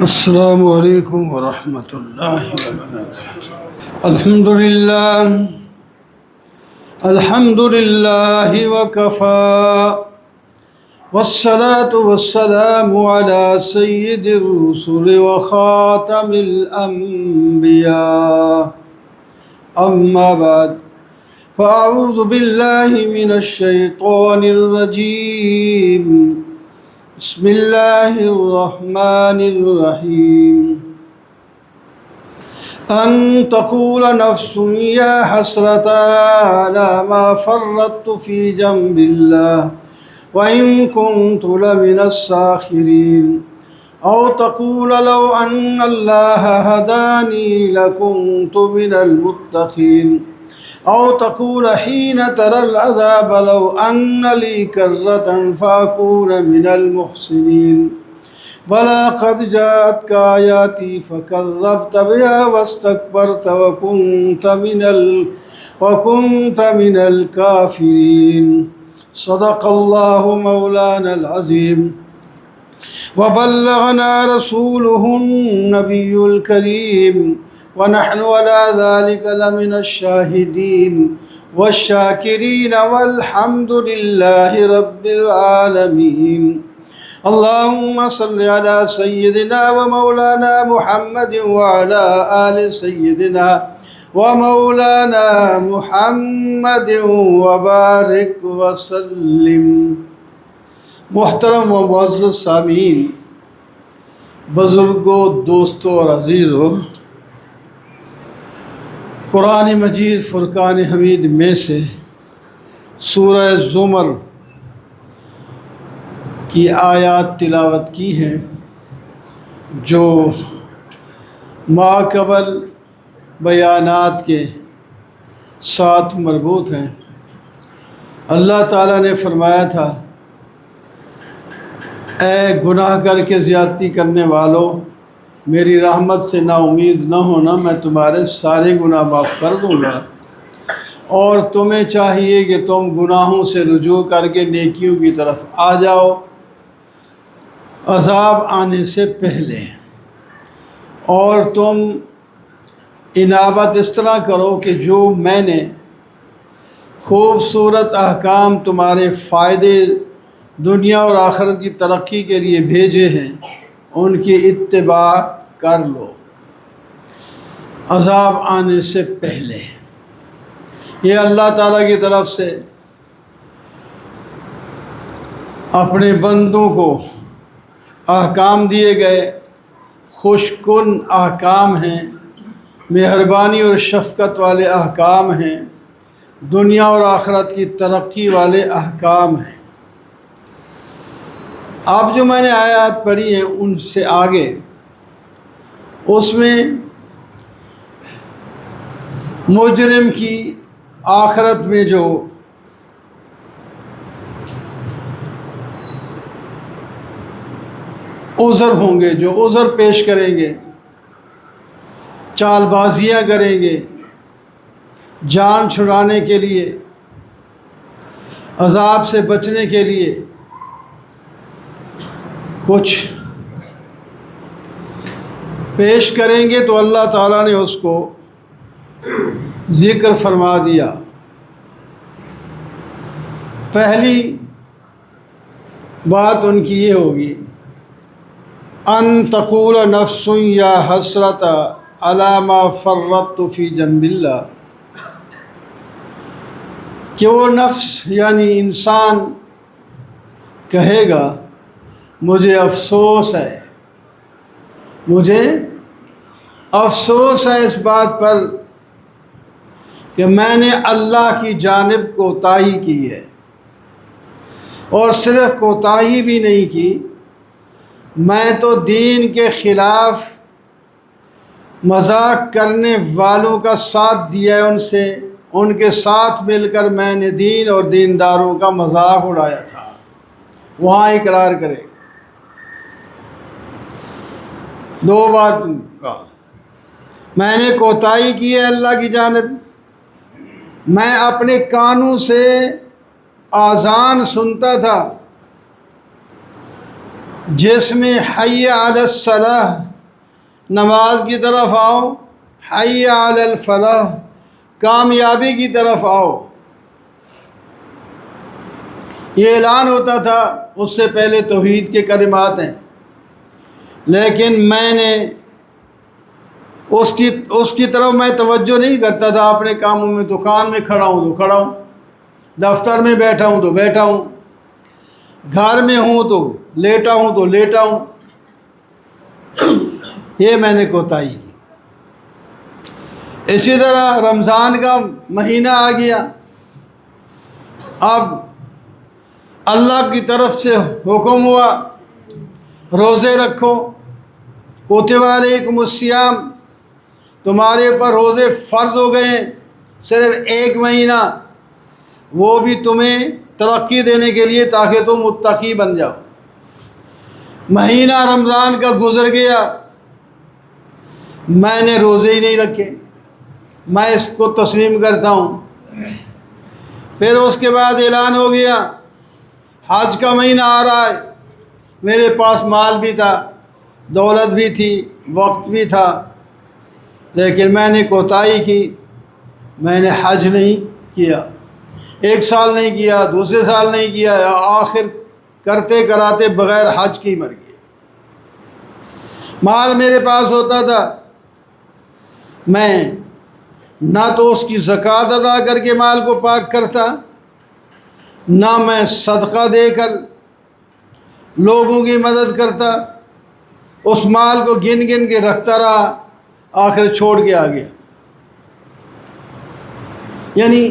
السلام علیکم ورحمۃ اللہ وبرکاتہ۔ الحمد للہ وکفی والصلاة والسلام علی سید الرسل وخاتم الانبیاء، اما بعد فاعوذ باللہ من الشیطان الرجیم، بسم اللہ الرحمن الرحیم۔ ان تقول نفس یا حسرتا علی ما فرطت فی جنب اللہ وإن كنت لمن الساخرین، او تقول لو ان اللہ ہدانی لکنت من المتقین، او تقول حين ترى العذاب لو ان لي كرة فأكون من المحسنين، بلى قد جاءتك آياتي فكذبت بها واستكبرت وكنت من الكافرين، صدق الله مولانا العظيم، وبلغنا رسوله النبي الكريم، ونحن على ذلك لمن الشاهدين والشاكرين والحمد لله رب العالمين۔ اللهم صل على سيدنا ومولانا محمد وعلى آل سيدنا ومولانا محمد وبارك وسلم۔ محترم و معزز سامعین، بزرگوں، دوستوں اور عزیزوں، قرآن مجید فرقان حمید میں سے سورہ زمر کی آیات تلاوت کی ہیں جو ماقبل بیانات کے ساتھ مربوط ہیں۔ اللہ تعالیٰ نے فرمایا تھا، اے گناہ کر کے زیادتی کرنے والوں، میری رحمت سے نا امید نہ ہونا، میں تمہارے سارے گناہ معاف کر دوں گا، اور تمہیں چاہیے کہ تم گناہوں سے رجوع کر کے نیکیوں کی طرف آ جاؤ عذاب آنے سے پہلے، اور تم انابت اس طرح کرو کہ جو میں نے خوبصورت احکام تمہارے فائدے دنیا اور آخرت کی ترقی کے لیے بھیجے ہیں ان کی اتباع کر لو عذاب آنے سے پہلے۔ یہ اللہ تعالیٰ کی طرف سے اپنے بندوں کو احکام دیے گئے خوش کن احکام ہیں، مہربانی اور شفقت والے احکام ہیں، دنیا اور آخرت کی ترقی والے احکام ہیں۔ اب جو میں نے آیات پڑھی ہیں ان سے آگے، اس میں مجرم کی آخرت میں جو عذر ہوں گے، جو عذر پیش کریں گے، چال بازیاں کریں گے جان چھڑانے کے لیے، عذاب سے بچنے کے لیے، کچھ پیش کریں گے تو اللہ تعالیٰ نے اس کو ذکر فرما دیا۔ پہلی بات ان کی یہ ہوگی، ان تقول نفس یا حسرت علی ما فرطت فی جنب اللہ، کہ وہ نفس یعنی انسان کہے گا مجھے افسوس ہے، مجھے افسوس ہے اس بات پر کہ میں نے اللہ کی جانب کوتاہی کی ہے، اور صرف کوتاہی بھی نہیں کی، میں تو دین کے خلاف مذاق کرنے والوں کا ساتھ دیا ہے، ان کے ساتھ مل کر میں نے دین اور دینداروں کا مذاق اڑایا تھا۔ وہاں اقرار کرے گا، دو بار کہا میں نے کوتاہی کی ہے اللہ کی جانب، میں اپنے کانوں سے آذان سنتا تھا جس میں حی علی الصلاح نماز کی طرف آؤ، حی علی الفلاح، کامیابی کی طرف آؤ، یہ اعلان ہوتا تھا۔ اس سے پہلے توحید کے کلمات ہیں، لیکن میں نے اس کی طرف میں توجہ نہیں کرتا تھا اپنے کاموں میں۔ دکان میں کھڑا ہوں تو کھڑا ہوں، دفتر میں بیٹھا ہوں تو بیٹھا ہوں، گھر میں ہوں تو لیٹا ہوں تو لیٹا ہوں، یہ میں نے کوتاہی کی۔ اسی طرح رمضان کا مہینہ آ گیا، اب اللہ کی طرف سے حکم ہوا روزے رکھو، کتب علیکم الصیام، تمہارے اوپر روزے فرض ہو گئے ہیں، صرف ایک مہینہ، وہ بھی تمہیں ترقی دینے کے لیے تاکہ تم متقی بن جاؤ۔ مہینہ رمضان کا گزر گیا، میں نے روزے ہی نہیں رکھے، میں اس کو تسلیم کرتا ہوں۔ پھر اس کے بعد اعلان ہو گیا حج کا مہینہ آ رہا ہے، میرے پاس مال بھی تھا، دولت بھی تھی، وقت بھی تھا، لیکن میں نے کوتاہی کی، میں نے حج نہیں کیا، ایک سال نہیں کیا، دوسرے سال نہیں کیا، آخر کرتے کراتے بغیر حج کی مر گیا۔ مال میرے پاس ہوتا تھا، میں نہ تو اس کی زکوٰۃ ادا کر کے مال کو پاک کرتا، نہ میں صدقہ دے کر لوگوں کی مدد کرتا، اس مال کو گن گن کے رکھتا رہا، آخر چھوڑ کے آ گیا۔ یعنی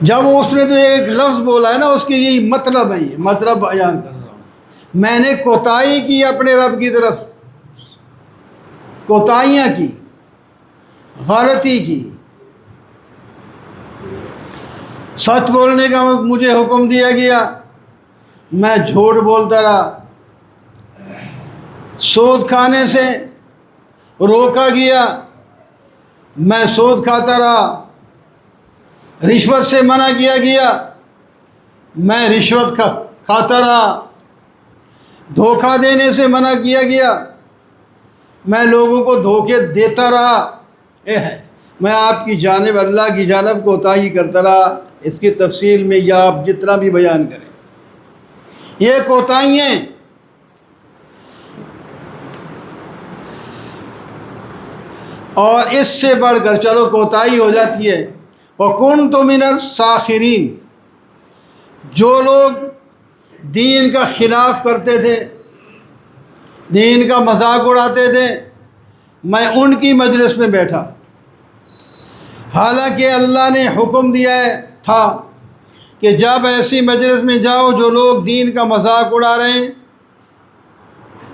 جب اس نے تو ایک لفظ بولا ہے نا، اس کے یہی مطلب ہے، یہ مطلب بیان کر رہا ہوں۔ میں نے کوتاہی کی اپنے رب کی طرف، کوتاہیاں کی، غلطی کی۔ سچ بولنے کا مجھے حکم دیا گیا، میں جھوٹ بولتا رہا، سود کھانے سے روکا گیا، میں سود کھاتا رہا، رشوت سے منع کیا گیا، میں رشوت کھاتا رہا، دھوکہ دینے سے منع کیا گیا، میں لوگوں کو دھوکے دیتا رہا، میں آپ کی جانب، اللہ کی جانب کوتاہی کرتا رہا۔ اس کی تفصیل میں یا آپ جتنا بھی بیان کریں، یہ کوتاہیاں ہیں۔ اور اس سے بڑھ کر چلو کوتاہی ہو جاتی ہے، وَكُنْتُ مِنَ السَّاخِرِينَ، جو لوگ دین کا خلاف کرتے تھے، دین کا مذاق اڑاتے تھے، میں ان کی مجلس میں بیٹھا، حالانکہ اللہ نے حکم دیا تھا کہ جب ایسی مجلس میں جاؤ جو لوگ دین کا مذاق اڑا رہے ہیں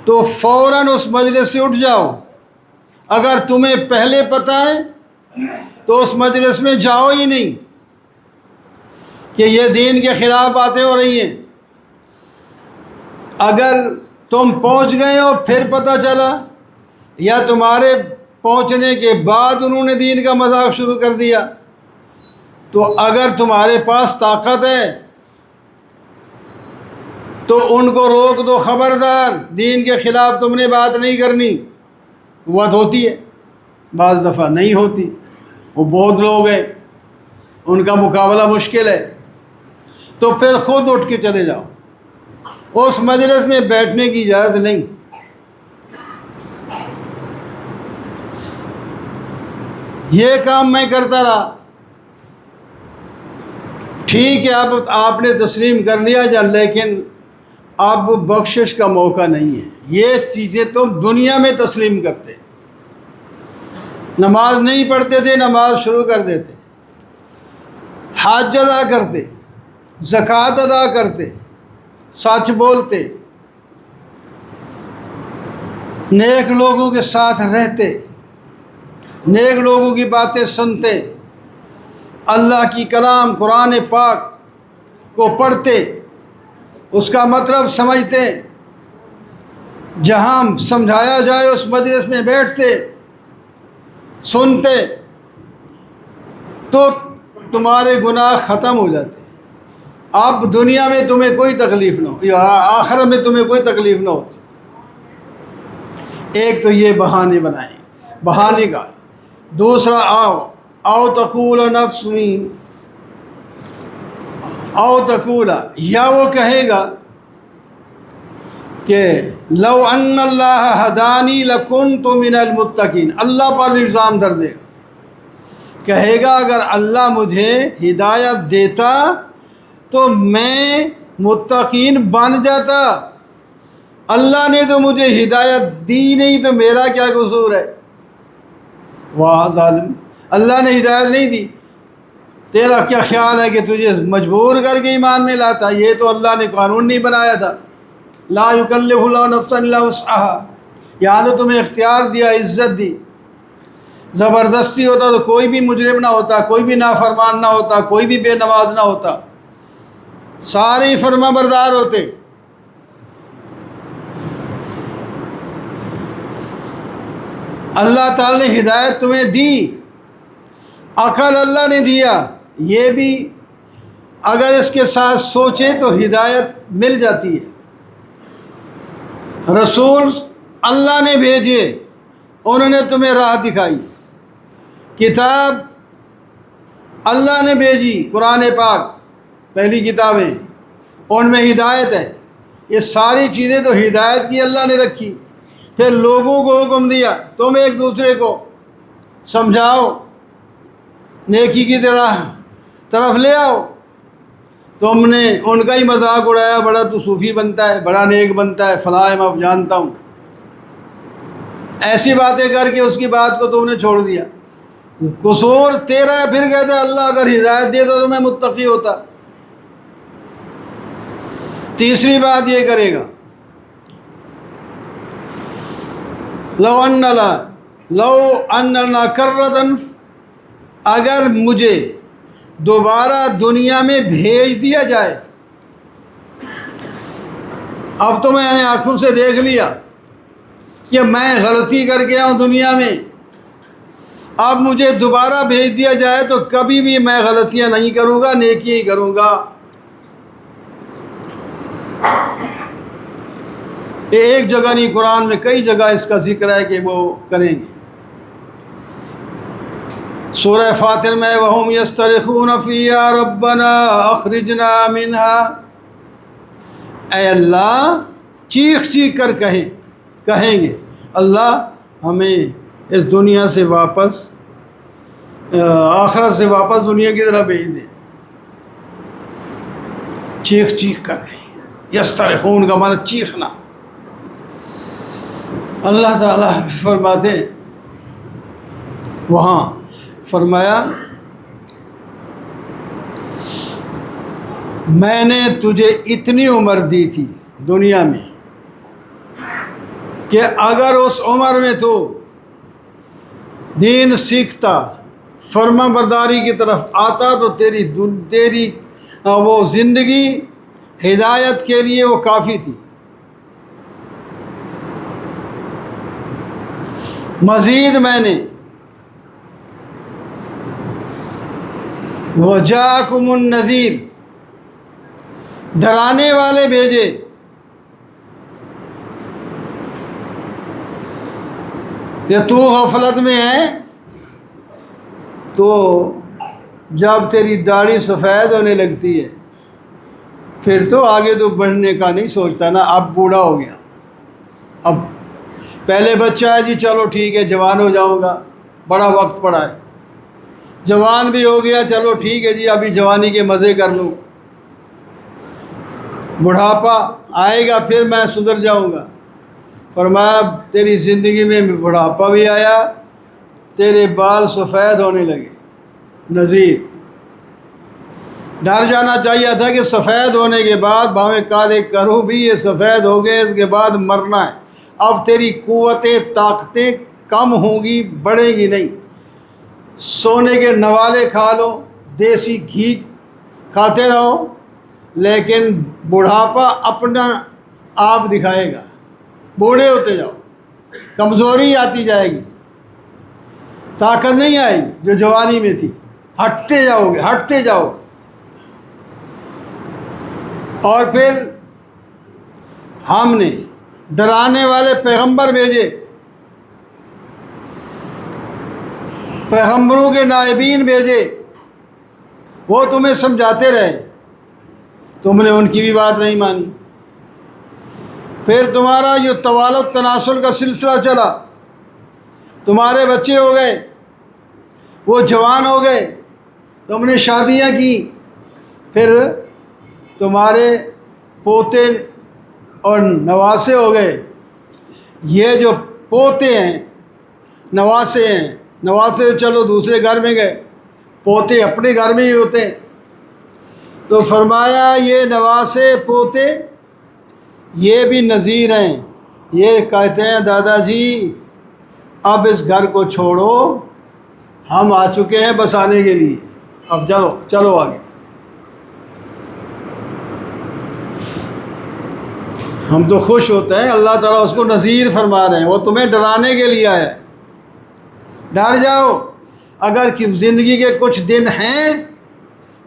تو فوراً اس مجلس سے اٹھ جاؤ، اگر تمہیں پہلے پتہ ہے تو اس مجلس میں جاؤ ہی نہیں کہ یہ دین کے خلاف باتیں ہو رہی ہیں۔ اگر تم پہنچ گئے ہو پھر پتہ چلا، یا تمہارے پہنچنے کے بعد انہوں نے دین کا مذاق شروع کر دیا، تو اگر تمہارے پاس طاقت ہے تو ان کو روک دو، خبردار دین کے خلاف تم نے بات نہیں کرنی۔ قوت ہوتی ہے، بعض دفعہ نہیں ہوتی، وہ بہت لوگ ہیں، ان کا مقابلہ مشکل ہے، تو پھر خود اٹھ کے چلے جاؤ، اس مجلس میں بیٹھنے کی اجازت نہیں۔ یہ کام میں کرتا رہا۔ ٹھیک ہے، اب آپ نے تسلیم کر لیا لیکن اب بخشش کا موقع نہیں ہے۔ یہ چیزیں تو دنیا میں تسلیم کرتے، نماز نہیں پڑھتے تھے، نماز شروع کر دیتے، حج ادا کرتے، زکوٰۃ ادا کرتے، سچ بولتے، نیک لوگوں کے ساتھ رہتے، نیک لوگوں کی باتیں سنتے، اللہ کی کلام قرآن پاک کو پڑھتے، اس کا مطلب سمجھتے، جہاں سمجھایا جائے اس مجلس میں بیٹھتے، سنتے، تو تمہارے گناہ ختم ہو جاتے۔ اب دنیا میں تمہیں کوئی تکلیف نہ ہو، یا آخرت میں تمہیں کوئی تکلیف نہ ہوتی۔ ایک تو یہ بہانے بنائیں، بہانے کا. دوسرا او تقول نفسی، او تقول، یا وہ کہے گا کہ لو ان اللہ ہدانی لکنت من المتقین، اللہ پر الزام در دے گا، کہے گا اگر اللہ مجھے ہدایت دیتا تو میں متقین بن جاتا. اللہ نے تو مجھے ہدایت دی نہیں تو میرا کیا قصور ہے؟ واہ ظالم، اللہ نے ہدایت نہیں دی، تیرا کیا خیال ہے کہ تجھے مجبور کر کے ایمان میں لاتا؟ یہ تو اللہ نے قانون نہیں بنایا تھا. لا یکلف اللہ نفسا الا وسعها، یہاں تو تمہیں اختیار دیا، عزت دی. زبردستی ہوتا تو کوئی بھی مجرم نہ ہوتا، کوئی بھی نافرمان نہ ہوتا، کوئی بھی بے نماز نہ ہوتا، سارے فرما بردار ہوتے. اللہ تعالی نے ہدایت تمہیں دی، عقل اللہ نے دیا، یہ بھی اگر اس کے ساتھ سوچیں تو ہدایت مل جاتی ہے. رسول اللہ نے بھیجے، انہوں نے تمہیں راہ دکھائی. کتاب اللہ نے بھیجی، قرآن پاک پہلی کتابیں، ان میں ہدایت ہے. یہ ساری چیزیں تو ہدایت کی اللہ نے رکھی. پھر لوگوں کو حکم دیا تم ایک دوسرے کو سمجھاؤ، نیکی کی طرف لے آؤ. تم نے ان کا ہی مذاق اڑایا، بڑا تو صوفی بنتا ہے، بڑا نیک بنتا ہے، فلاں میں جانتا ہوں. ایسی باتیں کر کے اس کی بات کو تم نے چھوڑ دیا. قصور تیرا ہے. پھر کہتے ہیں اللہ اگر ہدایت دے تو میں متقی ہوتا. تیسری بات یہ کرے گا، لو اننا کرتن، اگر مجھے دوبارہ دنیا میں بھیج دیا جائے. اب تو میں نے آنکھوں سے دیکھ لیا کہ میں غلطی کر کے آؤں دنیا میں، اب مجھے دوبارہ بھیج دیا جائے تو کبھی بھی میں غلطیاں نہیں کروں گا، نیکی ہی کروں گا. ایک جگہ نہیں، قرآن میں کئی جگہ اس کا ذکر ہے کہ وہ کریں گے. سورہ فاطر میں وَهُمْ يَسْتَرِخُونَ فِيهَا رَبَّنَا أَخْرِجْنَا مِنْهَا، اے اللہ چیخ چیخ کر کہیں گے اللہ ہمیں اس دنیا سے واپس، آخرت سے واپس دنیا کی طرف بھیج دیں. چیخ چیخ کر کہیں، یسترخون کا معنی چیخنا. اللہ تعالیٰ فرماتے، وہاں فرمایا میں نے تجھے اتنی عمر دی تھی دنیا میں کہ اگر اس عمر میں تو دین سیکھتا، فرما برداری کی طرف آتا تو تیری وہ زندگی ہدایت کے لیے وہ کافی تھی. مزید میں نے وَجَاءَكُمُ النَّذِيرُ، ڈرانے والے بھیجے. کہ تو غفلت میں ہے تو جب تیری داڑھی سفید ہونے لگتی ہے پھر تو آگے تو بڑھنے کا نہیں سوچتا نا. اب بوڑھا ہو گیا، اب پہلے بچہ ہے جی چلو ٹھیک ہے جوان ہو جاؤں گا، بڑا وقت پڑا ہے. جوان بھی ہو گیا، چلو ٹھیک ہے جی ابھی جوانی کے مزے کر لوں. بڑھاپا آئے گا پھر میں سدھر جاؤں گا. فرمایا تیری زندگی میں بڑھاپا بھی آیا، تیرے بال سفید ہونے لگے. نذیر، ڈر جانا چاہیے تھا کہ سفید ہونے کے بعد بھاویں کالے کرو بھی یہ سفید ہو گئے، اس کے بعد مرنا ہے. اب تیری قوتیں طاقتیں کم ہوں گی، بڑھے گی نہیں. سونے کے نوالے کھا لو، دیسی گھی کھاتے رہو، لیکن بڑھاپا اپنا آپ دکھائے گا. بوڑھے ہوتے جاؤ، کمزوری آتی جائے گی، طاقت نہیں آئے گی جو جوانی میں تھی. ہٹتے جاؤ گے، ہٹتے جاؤ. اور پھر ہم نے ڈرانے والے پیغمبر بھیجے پیغمبروں کے نائبین بھیجے، وہ تمہیں سمجھاتے رہے، تم نے ان کی بھی بات نہیں مانی۔ پھر تمہارا جو توالد تناسل کا سلسلہ چلا، تمہارے بچے ہو گئے، وہ جوان ہو گئے، تم نے شادیاں کی، پھر تمہارے پوتے اور نواسے ہو گئے۔ یہ جو پوتے ہیں، نواسے ہیں، نواسے چلو دوسرے گھر میں گئے، پوتے اپنے گھر میں ہی ہوتے ہیں۔ تو فرمایا یہ نواسے پوتے یہ بھی نذیر ہیں، یہ کہتے ہیں دادا جی اب اس گھر کو چھوڑو، ہم آ چکے ہیں بسانے کے لیے، اب چلو آگے۔ ہم تو خوش ہوتے ہیں، اللہ تعالیٰ اس کو نذیر فرما رہے ہیں، وہ تمہیں ڈرانے کے لیے آیا ہے۔ ڈر جاؤ، اگر زندگی کے کچھ دن ہیں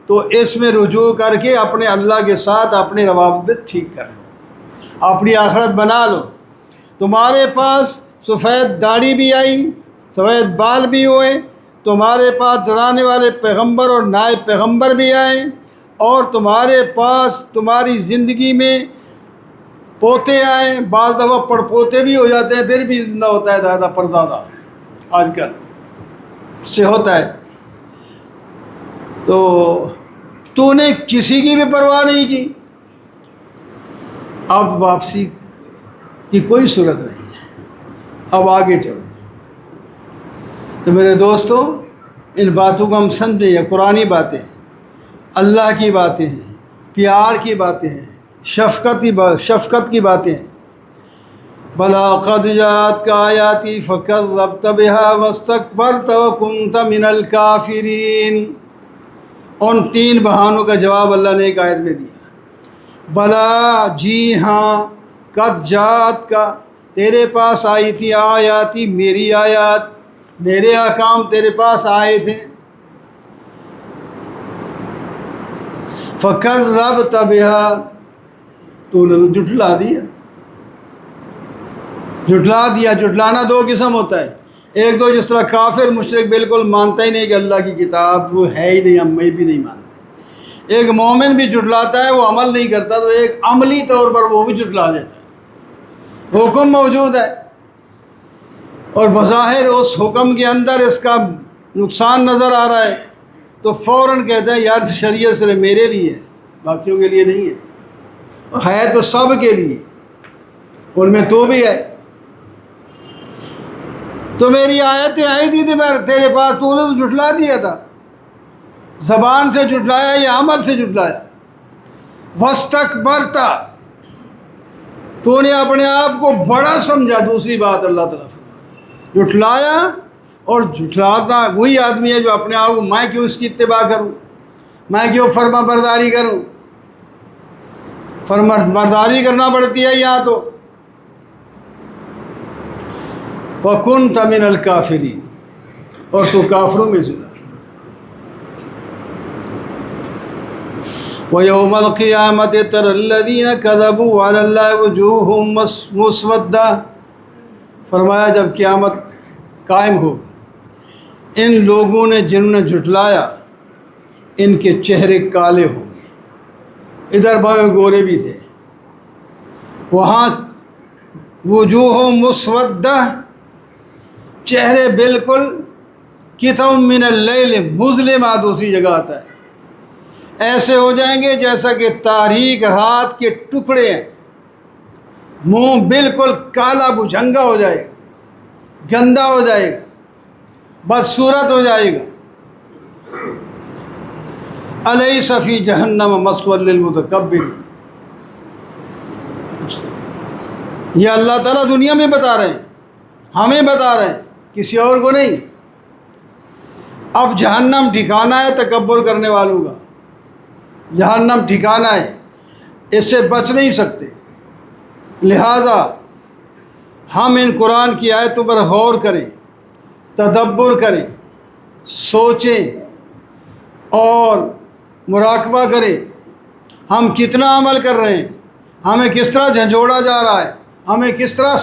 تو اس میں رجوع کر کے اپنے اللہ کے ساتھ اپنے روابط ٹھیک کر لو، اپنی آخرت بنا لو۔ تمہارے پاس سفید داڑھی بھی آئی، سفید بال بھی ہوئے، تمہارے پاس ڈرانے والے پیغمبر اور نائب پیغمبر بھی آئے، اور تمہارے پاس تمہاری زندگی میں پوتے آئے، بعض دفعہ پڑپوتے بھی ہو جاتے ہیں، پھر بھی زندہ ہوتا ہے دادا پردادا، آج کل سے ہوتا ہے۔ تو نے کسی کی بھی پرواہ نہیں کی، اب واپسی کی کوئی صورت نہیں ہے، اب آگے چلو۔ تو میرے دوستو، ان باتوں کو ہم سمجھیں، یہ قرآنی باتیں ہیں، اللہ کی باتیں ہیں، پیار کی باتیں ہیں، شفقت کی باتیں ہیں۔ بلا قد جاءتک آیاتی فکذبت بها واستکبرت وکنت من الکافرین۔ ان 3 بہانوں کا جواب اللہ نے ایک آیت میں دیا۔ بلا، جی ہاں، قد جاءت کا، تیرے پاس آئی تھی، آیاتی، میری آیات، میرے احکام تیرے پاس آئے تھے، فکذبت بها، تو نے جھٹلا دیا۔ جھٹلانا 2 قسم ہوتا ہے، ایک تو جس طرح کافر مشرک بالکل مانتا ہی نہیں کہ اللہ کی کتاب وہ ہے ہی نہیں، ہم بھی نہیں مانتے۔ ایک مومن بھی جھٹلاتا ہے، وہ عمل نہیں کرتا، تو ایک عملی طور پر وہ بھی جھٹلا دیتا ہے۔ حکم موجود ہے اور بظاہر اس حکم کے اندر اس کا نقصان نظر آ رہا ہے، تو فوراً کہتا ہے یار شریعت سے میرے لیے، باقیوں کے لیے نہیں ہے تو سب کے لیے، ان میں تو بھی ہے۔ تو میری آیتیں آئی تھی تیرے پاس، تو نے تو جھٹلا دیا تھا، زبان سے جھٹلایا یا عمل سے جھٹلایا۔ واستکبرت، تو نے اپنے آپ کو بڑا سمجھا۔ دوسری بات اللہ تعالیٰ فرمایا، جھٹلایا، اور جھٹلانا وہی آدمی ہے جو اپنے آپ کو میں کیوں اس کی اتباع کروں، میں کیوں فرما برداری کروں۔ فرما برداری کرنا پڑتی ہے یہاں تو۔ وَكُنْتَ مِنَ الْكَافِرِينَ، اور تو کافروں میں سے تھا۔ وَيَوْمَ الْقِيَامَةِ تَرَى الَّذِينَ كَذَبُوا عَلَى اللَّهِ وُجُوهُهُمْ مُسْوَدَّةٌ، فرمایا جب قیامت قائم ہو، ان لوگوں نے جنہوں نے جھٹلایا ان کے چہرے کالے ہوں گے۔ ادھر بھائی گورے بھی تھے، وہاں وجوہ مسودہ، چہرے بالکل کتم من اللیل مظلمہ، دوسری جگہ آتا ہے، ایسے ہو جائیں گے جیسا کہ تاریک رات کے ٹکڑے ہیں، منہ بالکل کالا بجھنگا ہو جائے گا، گندا ہو جائے گا، بدصورت ہو جائے گا۔ الیس فی جہنم مثوی للمتکبرین، یہ اللہ تعالیٰ دنیا میں بتا رہے ہیں، ہمیں بتا رہے ہیں، کسی اور کو نہیں۔ اب جہنم ٹھکانہ ہے تکبر کرنے والوں کا، جہنم ٹھکانہ ہے، اس سے بچ نہیں سکتے۔ لہذا ہم ان قرآن کی آیتوں پر غور کریں، تدبر کریں، سوچیں اور مراقبہ کریں، ہم کتنا عمل کر رہے ہیں، ہمیں کس طرح جھنجھوڑا جا رہا ہے، ہمیں کس طرح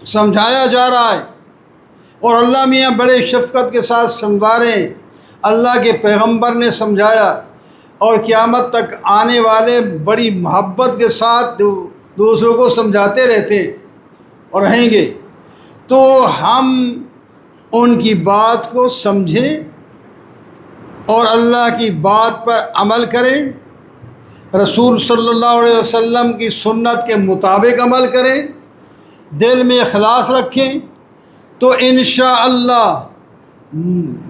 سمجھایا جا رہا ہے، اور اللہ میاں بڑے شفقت کے ساتھ سمجھائیں۔ اللہ کے پیغمبر نے سمجھایا اور قیامت تک آنے والے بڑی محبت کے ساتھ دوسروں کو سمجھاتے رہتے اور رہیں گے۔ تو ہم ان کی بات کو سمجھیں اور اللہ کی بات پر عمل کریں، رسول صلی اللہ علیہ وسلم کی سنت کے مطابق عمل کریں، دل میں اخلاص رکھیں، تو انشاءاللہ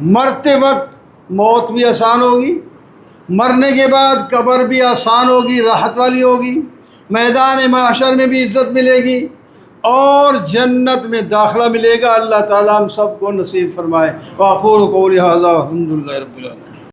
مرتے وقت موت بھی آسان ہوگی، مرنے کے بعد قبر بھی آسان ہوگی، راحت والی ہوگی، میدان محشر میں بھی عزت ملے گی اور جنت میں داخلہ ملے گا۔ اللہ تعالیٰ ہم سب کو نصیب فرمائے۔ وَأَقُولُ قَوْلِي هَٰذَا وَالْحَمْدُ لِلَّهِ رَبِّ الْعَالَمِينَ۔